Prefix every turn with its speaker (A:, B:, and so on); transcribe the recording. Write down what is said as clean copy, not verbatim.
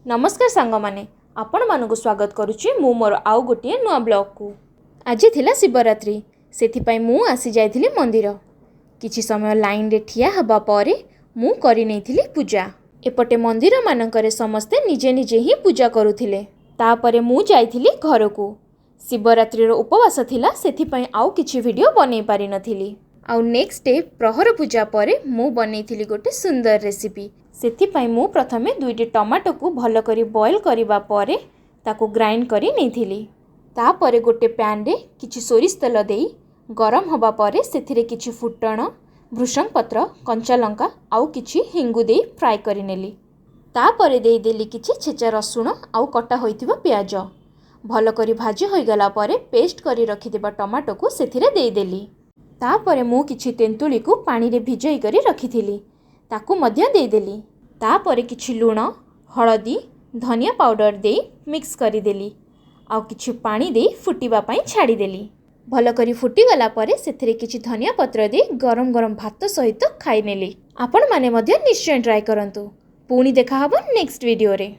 A: नमस्कार सांग माने आपण मानक स्वागत करुच्ची मु मोर आउ गोटे नुआ ब्लॉग को। आज थिला शिवरात्रि सेथिपाई मु आसी जाइथिली मंदिर। किछि समय लाइन रे ठिया हबा परे मु करि नैथिली पूजा। एपटे मंदिर मानकरे समस्ते निजे निजे ही पूजा करुथिले। तापरे मु जाइथिली घर को। शिवरात्रि रो उपवास थिला सेथिपाई आउ किछि वीडियो बनै पारि नथिली। आउ नेक्स्ट डे प्रहर पूजा परे मु बनैथिली गोटे सुंदर रेसिपी। सेथिपाई मु प्रथमे दुईटी टमाटो को भल करी बॉयल करिबा परे ताको ग्राइंड करी नैथिली। तापरे गोटे पैन रे किछि सोरिष तेल देई गरम हबा परे सेथिरे किछि फुटण भृषंग पत्र कंचा लंका आउ किछि हिंगु देई फ्राई करी नेली। तापरे देई देली किछि छेचा रसुण आउ कटा होइथिबा प्याज। भल करी भाजी होई गला परे पेस्ट करी रखिथिबा टमाटो को सेथिरे देई देली। तापरे मु किछि तेंतुली को पानी रे भिजई करी रखिथिली ताकू मध्य दे देली। तापरे किछि लूण हळदी धनिया पाउडर देई मिक्स करी देली। आउ किछि पानी देई फुटिबा पई छाड़ी देली। भल करी फुटी गला परे सेथिरे किछि धनिया पत्र देई गरम गरम भात सहित खाई नेली। आपण माने मध्य निश्चय ट्राई करंतु। पुणी देखा हबो नेक्स्ट वीडियो रे।